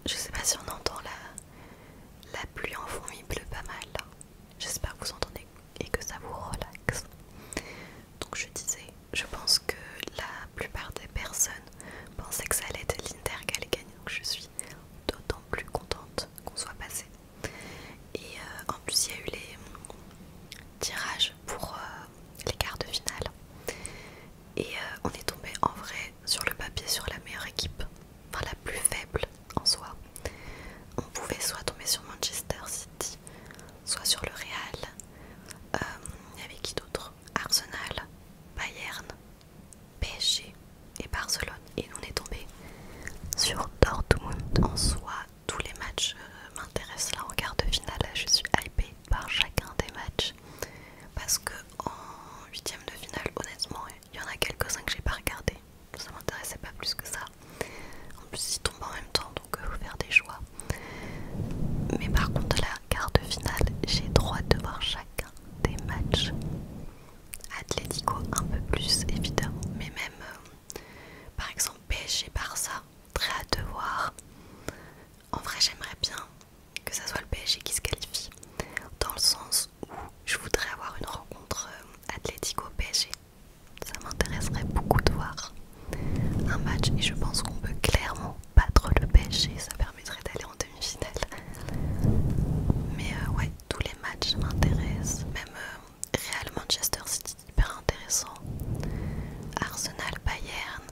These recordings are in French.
Je sais pas si on entend la pluie en fond, il pleut pas mal là. J'espère que vous entendez et que ça vous relaxe. Donc je disais, je pense que la plupart des personnes pensaient que ça allait être l'Inter qui allait gagner, donc je suis d'autant plus contente qu'on soit passé. Et en plus il y a eu les tirages pour les quarts de finale. Et on est tombé en vrai sur le papier sur la meilleure équipe, enfin la plus faible en soi. On pouvait soit tomber sur Manchester City, soit sur le Real. Il y avait qui d'autre? Arsenal, Bayern, PSG et Barcelone. Et nous on est tombé sur Dortmund. En soi, tous les matchs m'intéressent là en quart de finale. Je suis hypée par chacun des matchs. Parce que en huitième de finale, honnêtement, il y en a quelques-uns que j'ai pas regardé. Ça m'intéressait pas plus que ça. En plus, ils tombent en même temps, donc faut faire des choix. Mais par contre, la quart de finale, j'ai droit de voir chacun des matchs. Atlético un peu plus évidemment, mais même par exemple PSG Barça, très hâte de voir. En vrai, j'aimerais bien que ça soit le PSG qui se qualifie, dans le sens où je voudrais avoir une rencontre Atlético PSG. Ça m'intéresserait beaucoup de voir un match et je pense qu'on peut clairement battre le PSG, ça permettrait d'aller en demi-finale. Mais ouais, tous les matchs m'intéressent, même Real Manchester City hyper intéressant, Arsenal Bayern.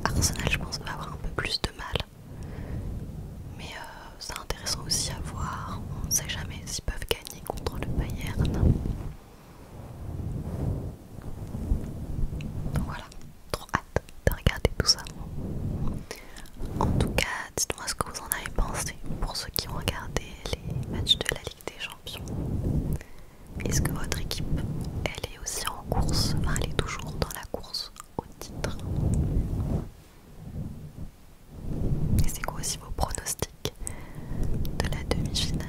Arsenal je pense va avoir un peu plus de mal, mais c'est intéressant aussi à voir, on ne sait jamais s'ils peuvent gagner contre le Bayern. Donc voilà, trop hâte de regarder tout ça. En tout cas, dites-moi ce que vous en avez pensé pour ceux qui ont regardé les matchs de la Ligue des Champions. Est-ce que votre équipe, elle est aussi en course, enfin elle est toujours dans la course au titre? Et c'est quoi aussi vos pronostics de la demi-finale?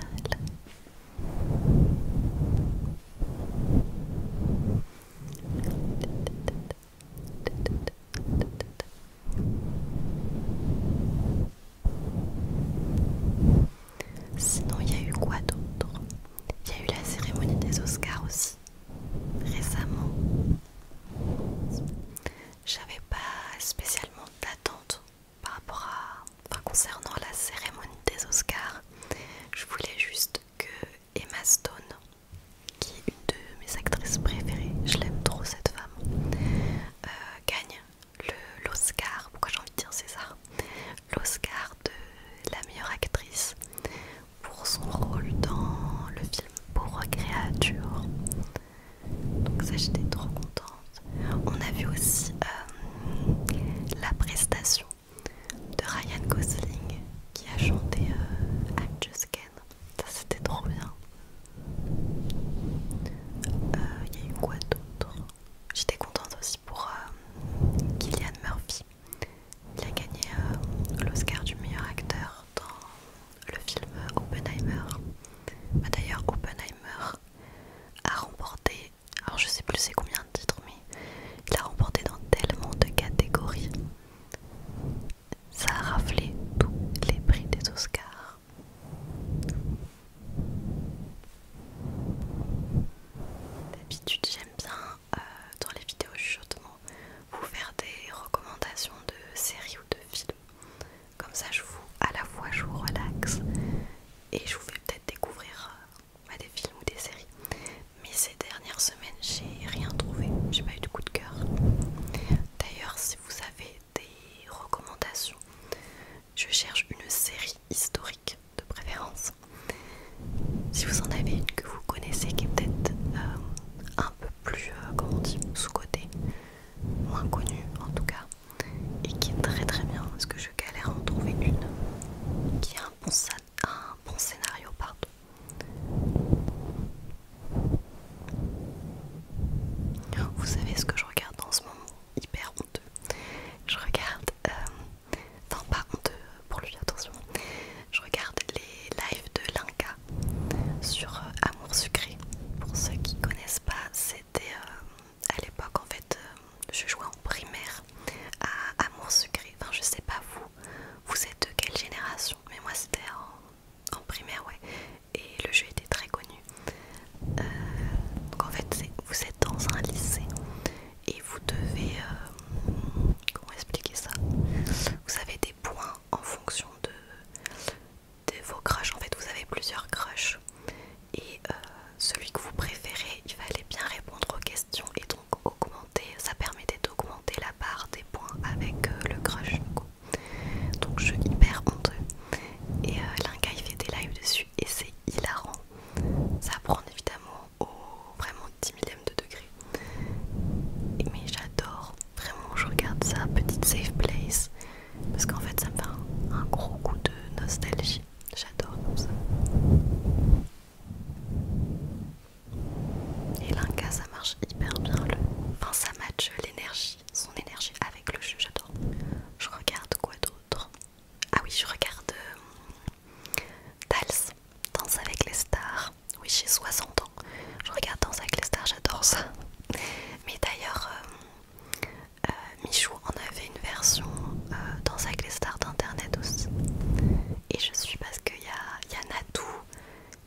Sinon, il y a eu quoi d'autre? Il y a eu la cérémonie des Oscars aussi, récemment. J'avais pas spécialement d'attente par rapport à... Enfin, concernant la cérémonie des Oscars. Je voulais juste que Emma Stone, qui est une de mes actrices préférées, je l'aime trop cette femme, gagne l'Oscar, pourquoi j'ai envie de dire César, l'Oscar de la meilleure actrice pour son rôle dans le film Pauvre créature. Donc ça, j'étais trop contente. On a vu aussi la prestation de Ryan Gosling qui a chanté I'm Just Ken. Ça, c'était trop bien. Il y a eu quoi d'autre? J'étais contente aussi pour Cillian Murphy. Il a gagné l'Oscar du meilleur acteur dans le film Oppenheimer. Bah, d'ailleurs, Oppenheimer a remporté, alors je sais plus c'est combien de titres, mais il a remporté dans tellement de catégories. Ça a raflé tous les prix des Oscars. D'habitude, j'aime bien dans les vidéos chuchotement vous faire des recommandations de séries ou de films. Comme ça, à la fois je vous relaxe et je vous fais peut-être découvrir des films ou des séries. Mais ces dernières semaines, j'ai rien trouvé, j'ai pas eu de coup de cœur. D'ailleurs, si vous avez des recommandations, je cherche une série historique de préférence. Si vous en avez une que vous connaissez qui est peut-être un peu plus, comment on dit, sous-cotée, moins connue en tout cas, et qui est très très bien, parce que je galère à en trouver une qui a un bon scénario, pardon. Vous savez ce que je regarde en ce moment? Hyper honteux. Je regarde, enfin pas honteux pour lui, attention. Je regarde les lives de Linka sur Amour Sucré. Pour ceux qui connaissent pas, c'était à l'époque en fait, je jouais en primaire à Amour Sucré. Enfin je sais pas vous êtes de quelle génération? Mais moi je suis parce qu'il y a Natou,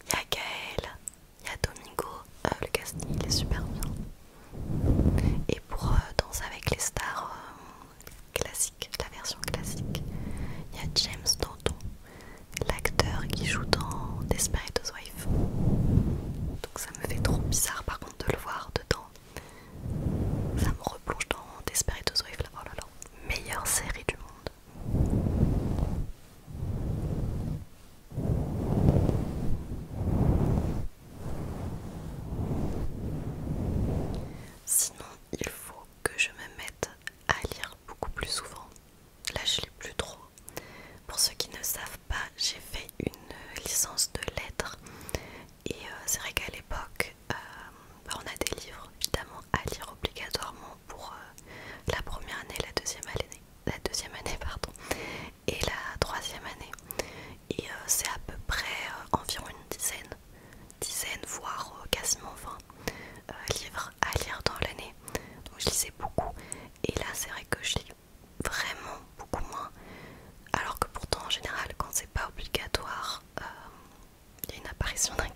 il y a Gaël, il y a Domingo, le casting il est super bien. Et pour Danser avec les stars classique, la version classique, il y a James Danton, l'acteur qui joue dans Desperate Housewives. Donc ça me fait trop bizarre par contre de le voir dedans. Ça me replonge dans Desperate Housewives là, oh là là, meilleure série du monde. Sinon, il faut que je me mette à lire beaucoup plus souvent. Là, je lis plus trop. Pour ceux qui ne savent pas, j'ai fait une licence de lettres. Et c'est vrai qu'à l'époque, on a des livres évidemment à lire obligatoirement pour la première année, la deuxième année pardon, et la troisième année. Et c'est à peu près environ une dizaine voire quasiment 20 livres à lire dans l'année. Donc je lisais beaucoup. Et là c'est vrai que je lis vraiment beaucoup moins. Alors que pourtant en général quand c'est pas obligatoire, il y a une apparition d'un